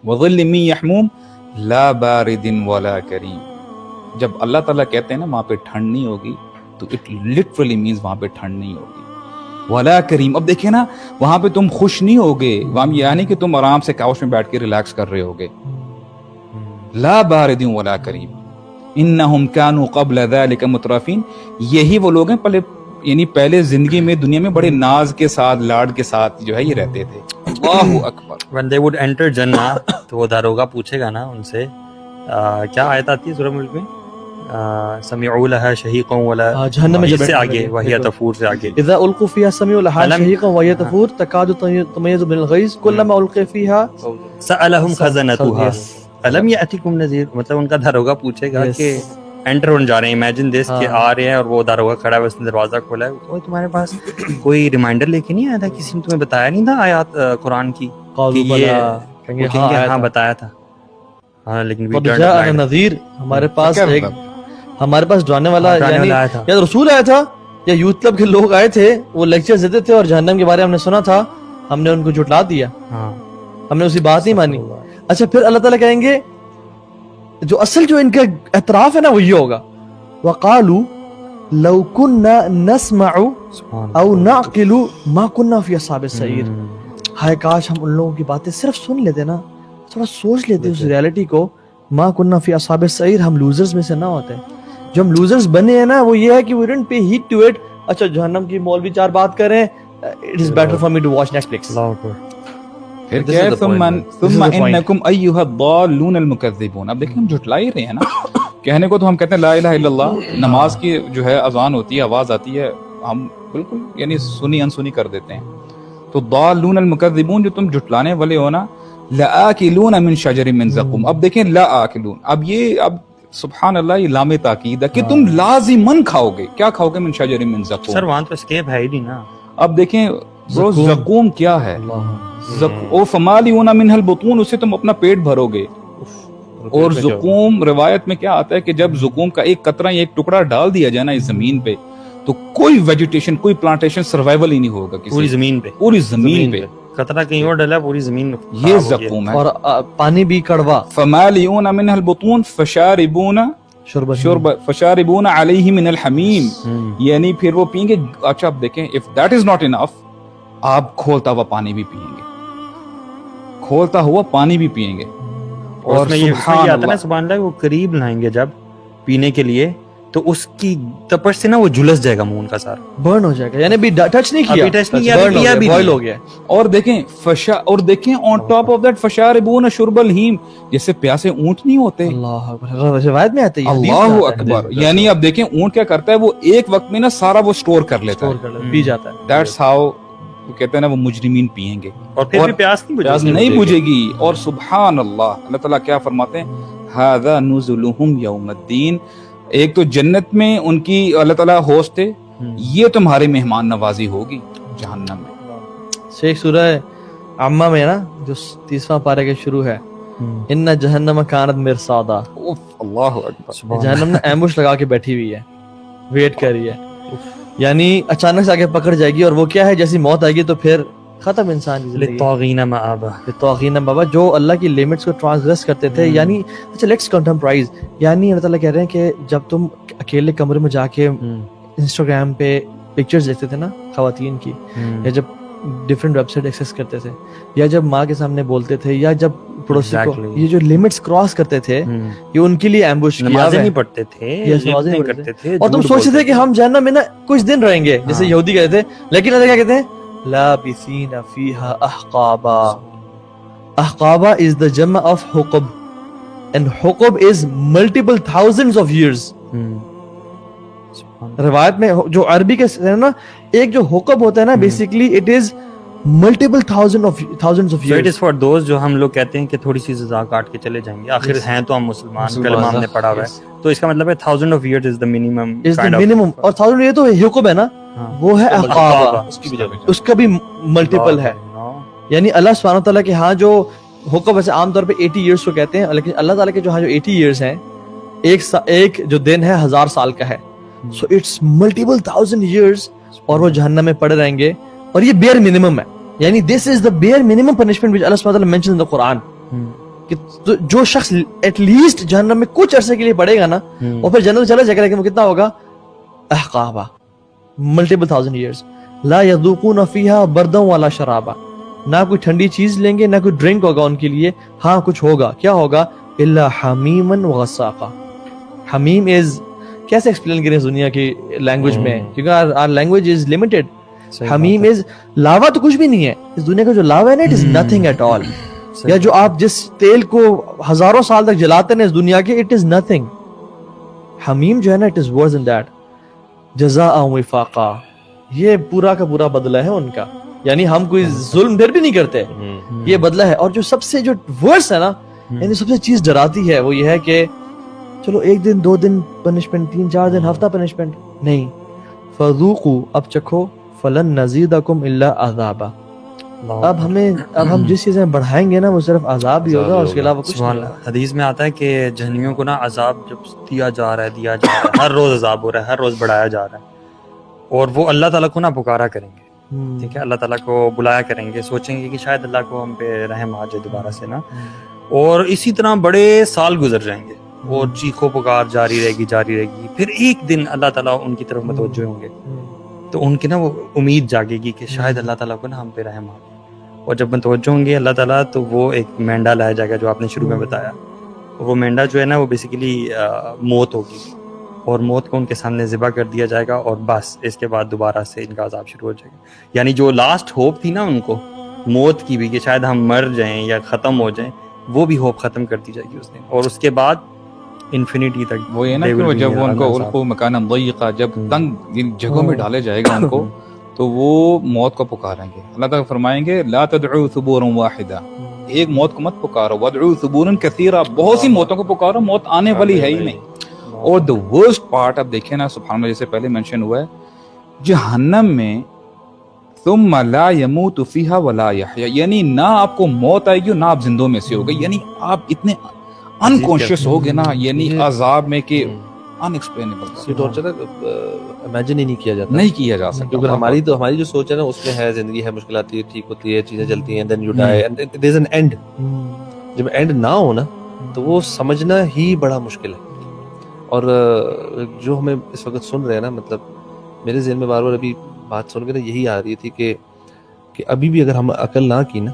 وظل من یحموم لا بارد ولا کریم. جب اللہ تعالیٰ کہتے ہیں نا وہاں پہ ٹھنڈ نہیں ہوگی تو اٹ لٹرلی مینز وہاں پہ ٹھنڈ نہیں ہوگی. ولا کریم، اب دیکھیں نا وہاں پہ تم خوش نہیں ہوگے، وہاں یہ نہیں کہ تم آرام سے کاؤچ میں بیٹھ کے ریلیکس کر رہے ہوگے. لا بارد ولا کریم انہم کانوا قبل ذلک مترفین. یہی وہ لوگ ہیں پہلے، یعنی پہلے زندگی میں دنیا میں بڑے ناز کے ساتھ لاڈ کے ساتھ جو ہے یہ رہتے تھے. اللہ اکبر. when they would enter جنہ تو وہ داروگا پوچھے گا نا ان سے کیا آیت آتی ہے سورہ ملک میں، سمعوا لها شہیقا ولا جہنم میں سے آگے وہی تفور سے آگے اذا القوا فيها سمعوا لها شهيقا وهي تفور تكاد تميز من الغيظ كلما القي فيها سألهم خزنتها الم يأتكم نذير. مطلب ان کا داروگا پوچھے گا کہ انٹر ہونے جا رہے ہیں، امیجن دس کہ آ رہے ہیں اور وہ داروگا کھڑا ہے، اس نے دروازہ کھولا ہے، کوئی تمہارے پاس کوئی ریمائنڈر لے کے نہیں آیا تھا، کسی نے تمہیں بتایا نہیں تھا آیات قرآن کی کہ یہ ہاں بتایا تھا. ہاں لیکن نذیر ہمارے پاس ڈرانے والا یعنی یا رسول آیا تھا یا یوتھ کلب کے لوگ آئے تھے، وہ لیکچر دیتے تھے اور جہنم کے بارے ہم نے سنا تھا، ہم نے ان کو جھٹلا دیا، ہم نے اسی بات نہیں مانی. اچھا پھر اللہ تعالیٰ کہیں گے جو اصل جو ان کا اعتراف ہے نا وہ یہ ہوگا وَقَالُوا لَوْ كُنَّا نَسْمَعُ أَوْ نَعْقِلُ مَا كُنَّا فِي أَصْحَابِ السَّعِيرِ. ہائے کاش ہم ان لوگوں کی باتیں صرف سن لیتے نا، تھوڑا سوچ لیتے اس ریالٹی کو. مَا كُنَّا فِي أَصْحَابِ السَّعِيرِ، ہم لوزرز میں سے نہ ہوتے. جو ہم لوزرز بنے ہیں نا وہ یہ ہے کہ we didn't pay heed to it. اچھا جہنم کی مولوی 4 بات کریں، it is better for me to watch Netflix. پھر کیا ہے ثم انکم ایھا الضالون المکذبون. اب دیکھیں ہم جھٹلا ہی رہے ہیں نا. کہنے کو تو ہم کہتے ہیں لا الہ الا اللہ، نماز کی جو ہے اذان ہوتی ہے، آواز آتی ہے، ہم بالکل یعنی سنی انسنی کر دیتے ہیں. تو ضالون المکذبون جو تم جھٹلانے والے ہو نا، لآکلون من شجر من زقوم. اب دیکھیں لآکلون، اب سبحان اللہ یہ لام تاکید ہے کہ تم لازماً کھاؤ گے. کیا کھاؤ گے؟ من شجر من زقوم. سر وہاں تو اسکیپ ہے ہی نہیں نا. اب دیکھیں زقوم کیا ہے؟ او فمالیون منها البطون، اسے تم اپنا پیٹ بھرو گے. اور زقوم روایت میں کیا آتا ہے کہ جب زقوم کا ایک قطرہ یا ایک ٹکڑا ڈال دیا جائے نا اس زمین پہ تو کوئی ویجیٹیشن، کوئی پلانٹیشن سروائیول ہی نہیں ہوگا پوری زمین پہ. قطرہ کہیں اور ڈلا پوری زمین یہ زقوم ہے. اور پانی بھی کڑوا. فمالیون منها البطون فشاربون علیہ من الحمیم، یعنی پھر وہ پئیں گے. اچھا اب دیکھیں if that is not enough، آپ کھولتا ہوا پانی بھی پیئیں گے، کھولتا ہوا پانی بھی پیئیں گے. اور سبحان اللہ وہ قریب لائیں گے جب پینے کے لیے تو اس کی تپش سے نا وہ جھلس جائے گا منہ ان کا سارا، برن ہو جائے گا. یعنی بھی ٹچ نہیں کیا، بوائل ہو گیا. اور دیکھیں آن ٹاپ آف دیٹ فشاربون شرب الہیم، جیسے پیاسے اونٹ نہیں ہوتے. اللہ اکبر، روایت میں آتا ہے اللہ اکبر. یعنی اب دیکھیں اونٹ کیا کرتا ہے، وہ ایک وقت میں نا سارا وہ سٹور کر لیتا ہے، پی جاتا ہے. دیٹس ہاؤ کہتے ہیں نا وہ مجرمین پیئیں گے اور پھر بھی پیاس نہیں بجھے گی. اور سبحان اللہ، اللہ تعالیٰ کیا فرماتے ہیں ھذا نزلہم یوم الدین. ایک تو جنت میں ان کی اللہ تعالیٰ ہوسٹ تھے، یہ تمہاری مہمان نوازی ہوگی جہنم میں. شیخ سورہ عامہ میں نا جو 30واں پارے کے شروع ہے، ان جہنم کانت مرصادا. اللہ اکبر. جہنم نے ایمبوش لگا کے بیٹھی ہوئی ہے، ویٹ کر رہی ہے. یعنی اچانک سے آگے پکڑ جائے گی اور وہ کیا ہے، جیسی موت آئے گی تو پھر ختم انسان کی زندگی. للطاغین مآبا، للطاغین مآبا، جو اللہ کی لیمٹس کو ٹرانسگریس کرتے تھے. یعنی اچھا لیٹس کنٹمپرائز، یعنی اللہ تعالیٰ کہہ رہے ہیں کہ جب تم اکیلے کمرے میں جا کے انسٹاگرام پہ پکچرز دیکھتے تھے نا خواتین کی، یا جب ڈفرینٹ ویب سائٹ ایکسیس کرتے تھے، یا جب ماں کے سامنے بولتے تھے، یا جب پڑوسی کو، یہ جو لمٹس کراس کرتے تھے یہ ان کے لیے ایمبوش کیا. نمازیں نہیں پڑھتے تھے اور تم سوچتے تھے کہ ہم جہنم میں نا کچھ دن رہیں گے، جیسے یہودی کہتے تھے. لیکن اللہ کیا کہتے ہیں لابثین فیہا احقابا. احقابا is the جمع of حقب and حقب is multiple thousands of years. روایت میں جو عربی کے نا ایک جو حقب ہوتا ہے نا basically it is multiple thousands of years. So it is for those جو ہم لوگ کہتے ہیں کہ تھوڑی سی سزا کاٹ کے چلے جائیں گے، آخر ہیں تو ہم مسلمان، کلمہ ہم نے پڑھا ہوا ہے، تو اس کا مطلب ہے 1000 of years is the minimum. اور 1000 یہ تو حقب ہے نا، وہ ہے احقابا، اس کا بھی ملٹیپل ہے. یعنی اللہ سبحانہ تعالیٰ کے ہاں جو حقب ویسے عام طور پہ 80 years کو کہتے ہیں، لیکن اللہ تعالیٰ کے جو ہاں جو 80 years ہیں، ایک جو دن ہے 1000 سال کا ہے. So it's multiple thousand years اور وہ جہنم میں پڑے رہیں گے. اور یہ bare minimum ہے، یعنی this is the bare minimum punishment which Allah subhanahu wa ta'ala mentions in the Quran. کہ جو شخص ایٹ لیسٹ جہنم میں کچھ عرصے کے لیے پڑے گا نا اور پھر جنت چلا جائے گا, لیکن وہ کتنا ہوگا, احقابا, ملٹیپل 1000 years. لا یذوقون فیہا بردا ولا شرابا, نہ کوئی ٹھنڈی چیز لیں گے, نہ کوئی ڈرنک ہوگا ان کے لیے. ہاں کچھ ہوگا, کیا ہوگا, الا حمیما وغساقا. حمیم از, کیسے ایکسپلین کریں اس دنیا کی لینگویج میں, کیونکہ our language is limited. حمیم از لاوا تو کچھ بھی نہیں ہے اس دنیا کا, جو لاوا ہے نا, it is nothing at all. یا جو آپ جس تیل کو ہزاروں سال تک جلاتے ہیں اس دنیا کے, اٹ از نتھنگ. حمیم جو ہے نا, it is verse in that. جزاء وفاقا, یہ پورا کا پورا بدلہ ہے ان کا, یعنی ہم کوئی ظلم پھر بھی نہیں کرتے, یہ بدلہ ہے. اور جو سب سے جو ورس ہے نا, یعنی سب سے چیز ڈراتی ہے, وہ یہ ہے کہ چلو 1 دن 2 دن پنشمنٹ, 3-4 دن, ہفتہ پنشمنٹ نہیں. فذوقوا, اب چکھو, فلن نزیدکم الا عذابا. اب ہم جس چیزیں بڑھائیں گے نا وہ صرف عذاب ہی ہوگا, اور اس کے علاوہ کچھ نہیں. حدیث میں آتا ہے کہ جہنمیوں کو نا عذاب جب دیا جا رہا ہے, ہر روز عذاب ہو رہا ہے, ہر روز بڑھایا جا رہا ہے, اور وہ اللہ تعالیٰ کو نا پکارا کریں گے, ٹھیک ہے, اللہ تعالیٰ کو بلایا کریں گے, سوچیں گے کہ شاید اللہ کو ہم پہ رحم آ جائے دوبارہ سے نا, اور اسی طرح بڑے سال گزر جائیں گے, اور چیخو پکار جاری رہے گی. پھر ایک دن اللہ تعالیٰ ان کی طرف متوجہ ہوں گے, تو ان کی نا وہ امید جاگے گی کہ شاید اللہ تعالیٰ کو نا ہم پہ رحم آ جائے. اور جب متوجہ ہوں گے اللہ تعالیٰ, تو وہ ایک مینڈا لایا جائے گا جو آپ نے شروع میں بتایا. وہ مینڈا جو ہے نا, وہ بیسیکلی موت ہوگی, اور موت کو ان کے سامنے ذبح کر دیا جائے گا, اور بس اس کے بعد دوبارہ سے ان کا عذاب شروع ہو جائے گا. یعنی جو لاسٹ ہوپ تھی نا ان کو موت کی بھی, کہ شاید ہم مر جائیں یا ختم ہو جائیں, وہ بھی ہوپ ختم کر دی جائے گی اس دن, اور اس کے بعد انفینٹی تک. وہ یہ نا کہ جب وہ ان کو القوا مکانا ضیقا, جب تنگ جگہوں میں ڈالے جائے گا ان کو, تو وہ موت کو پکاریں گے. اللہ تعالیٰ فرمائیں گے لا تدعوا ثبورا واحدا, ایک موت کو مت پکارو, وادعوا ثبورا کثیرا, بہت سی موتوں کو پکارو, موت آنے والی ہے ہی نہیں. اور the worst part اب دیکھیں نا, سبحان اللہ, جیسے پہلے منشن ہوا ہے, جہنم میں ثم لا يموت فيها ولا يحيى, یعنی نہ آپ کو موت آئے گی نہ آپ زندوں میں سے ہوگے, یعنی آپ اتنے انکانشیس ہوگے نا, یعنی عذاب میں کہ انیکسپلینیبل. یہ ٹارچر امیجن ہی نہیں کیا جاتا, نہیں کیا جا سکتا. کیونکہ ہماری جو سوچ ہے نا, اس میں ہے زندگی ہے, مشکلات آتی ہے, ٹھیک ہوتی ہے, چیزیں چلتی ہیں, then you die and there is an end. جب اینڈ نہ ہو نا, تو وہ سمجھنا ہی بڑا مشکل ہے. اور جو ہمیں اس وقت سن رہے ہیں نا, مطلب میرے ذہن میں بار بار ابھی بات سن کے نا یہی آ رہی تھی کہ ابھی بھی اگر ہم عقل نہ کی نا,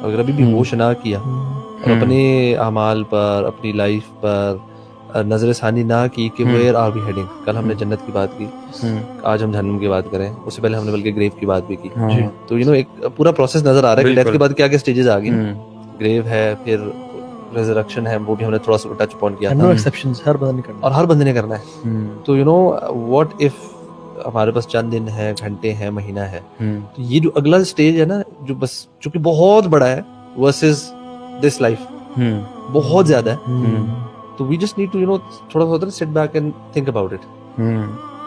اگر ابھی بھی ہوش نہ کیا, اور اپنے اعمال پر, اپنی لائف پر نظر ثانی نہ کی کہ ویئر آر وی ہیڈنگ. کل ہم نے جنت کی بات کی, آج ہم جہنم کی بات کریں, اس سے پہلے ہم نے بلکہ گریو کی بات بھی کی. تو ایک پورا پروسیس نظر آ رہا ہے کہ ڈیتھ کے بعد کیا کیا سٹیجز آ گئی. گریو ہے, پھر ریزرکشن ہے, وہ بھی ہم نے تھوڑا سا ٹچ اپون کیا تھا, اور ہر بندے نے کرنا ہے. تو واٹ اف ہمارے پاس چند دن ہے, گھنٹے ہیں, مہینہ ہے, تو یہ جو اگلا سٹیج ہے نا, جو بس جو کہ بہت بڑا ہے ورسز دس لائف, بہت زیادہ ہے. تو وی جسٹ نیڈ ٹو تھوڑا سا سٹ back and think about it,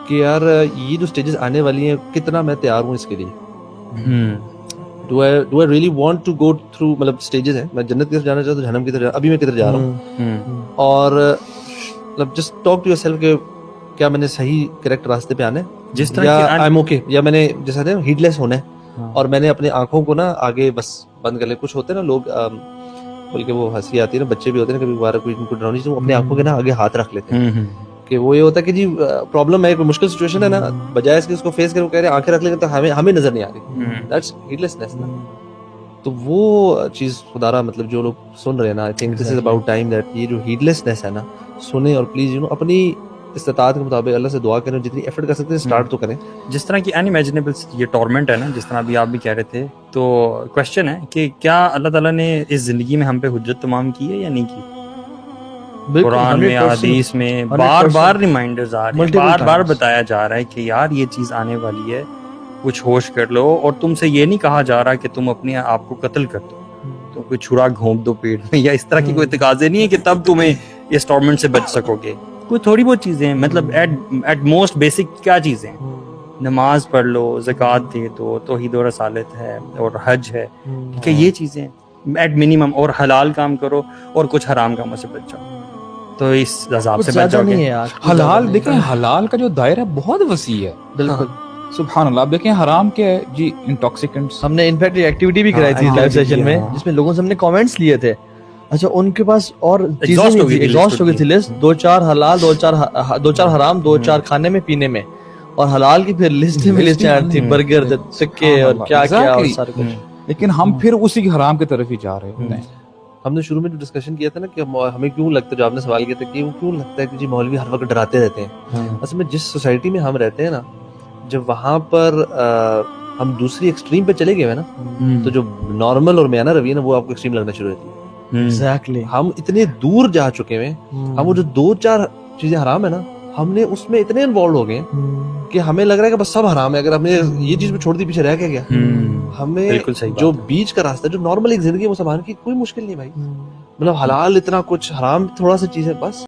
کہ یار یہ جو سٹیجز آنے والی ہیں, کتنا میں تیار ہوں اس کے لیے. Do I really want to go through, مطلب سٹیجز ہیں, میں جنت کی طرف جانا چاہتا ہوں, جہنم کی طرف, ابھی میں کدھر جا رہا ہوں, اور مطلب just talk to yourself کہ کیا میں نے صحیح کریکٹ راستے پہ آنا ہے, جس طرح آئی ایم اوکے, یا میں نے جیسا ہے ہیڈ لیس ہونا ہے, اور میں نے اپنے آنکھوں کو نا آگے بس بند کر لے. کچھ ہوتے ہیں نا لوگ, بلکہ وہ ہنسی آتی ہے نا, بچے بھی ہوتے ہیں نا, کبھی بارہ کوئی ان کو ڈراؤنی چاہیے, اپنے آنکھوں کے نا آگے ہاتھ رکھ لیتے ہیں, کہ وہ یہ ہوتا ہے کہ جی پرابلم ہے, کوئی مشکل سچویشن ہے نا, بجائے اس کے اس کو فیس کرے, وہ کہہ رہے ہیں آنکھیں رکھ لیں تو ہمیں نظر نہیں آ رہی. دیٹس ہیڈلیسنس نا. تو وہ چیز خدارا, مطلب جو لوگ سن رہے ہیں نا, I think this is about time that یہ جو ہیڈلیسنس ہے نا, سنیں, اور پلیز اپنی استطاعت کے مطابق اللہ سے دعا کریں, جتنی ایفرٹ کر سکتے ہیں اسٹارٹ تو کریں. جس طرح کی ان امیجنیبل یہ ٹورمنٹ ہے نا, جس طرح ابھی آپ بھی کہہ رہے تھے, تو کوشچن ہے کہ کیا اللہ تعالیٰ نے اس زندگی میں ہم پہ حجت تمام کی ہے یا نہیں کی؟ قرآن میں, حدیث میں بار بار ریمائنڈرز آ رہے ہیں, بار بار بتایا جا رہا ہے کہ یار یہ چیز آنے والی ہے, کچھ ہوش کر لو. اور تم سے یہ نہیں کہا جا رہا کہ تم اپنے آپ کو قتل کر دو, تم کوئی چھڑا گھونپ دو پیٹ میں, یا اس طرح کی کوئی تقاضے نہیں ہے کہ تب تمہیں اس ٹورمنٹ سے بچ سکو گے. کوئی تھوڑی بہت چیزیں ہیں, مطلب ایٹ موسٹ بیسک کیا چیزیں ہیں, نماز پڑھ لو, زکوٰۃ دے دو, توحید و رسالت ہے, اور حج ہے, کہ یہ چیزیں ایٹ منیمم, اور حلال کام کرو, اور کچھ حرام کاموں سے بچ جاؤ, تو اس عذاب سے بچ جاؤ گے. حلال دیکھیں, حلال کا جو دائرہ بہت وسیع ہے. بالکل, سبحان اللہ. آپ دیکھیں حرام کیا ہے جی, انٹاکسیکنٹس. ہم نے انفیکٹ ایکٹیویٹی بھی کرائی تھی لائیو سیشن میں, جس میں لوگوں سے ہم نے کامنٹس لیے تھے. اچھا ان کے پاس اور چیزیں Exhaust نہیں تھی, ایگزاسٹ ہو گئی تھی لسٹ, 2-4 حلال, 2-4 حرام, 2-4 کھانے میں پینے میں, اور حلال کی پھر لسٹ میں لسٹ تھی, برگر, سکے اور کیا کیا اور سارے کچھ. لیکن ہم پھر اسی حرام کی طرف ہی جا رہے ہوتے ہیں. ہم نے شروع میں جو ڈسکشن کیا تھا نا کہ ہمیں کیوں لگتا ہے, جو آپ نے سوال کیا تھا کہ کیوں لگتا ہے کہ جی مولوی ہر وقت ڈراتے رہتے ہیں. اصل میں جس سوسائٹی میں ہم رہتے ہیں نا, جب وہاں پر ہم دوسری ایکسٹریم پہ چلے گئے ہیں نا, تو جو نارمل اور میانہ رویہ نا وہ آپ کو ایکسٹریم لگنا شروع ہوتی ہے. ایگزیکٹلی ہم اتنے دور جا چکے ہیں, ہم وہ جو 2-4 چیزیں حرام ہے نا, ہم نے اس میں اتنے انوالو ہو گئے کہ ہمیں لگ رہا ہے کہ بس سب حرام ہے. اگر ہم نے یہ چیز بھی چھوڑ دی پیچھے رہ کے گیا, ہمیں جو بیچ کا راستہ جو نارمل ایک زندگی ہے وہ سنبھالنے کی کوئی مشکل نہیں بھائی. مطلب حلال اتنا کچھ, حرام تھوڑا سا چیز ہے بس.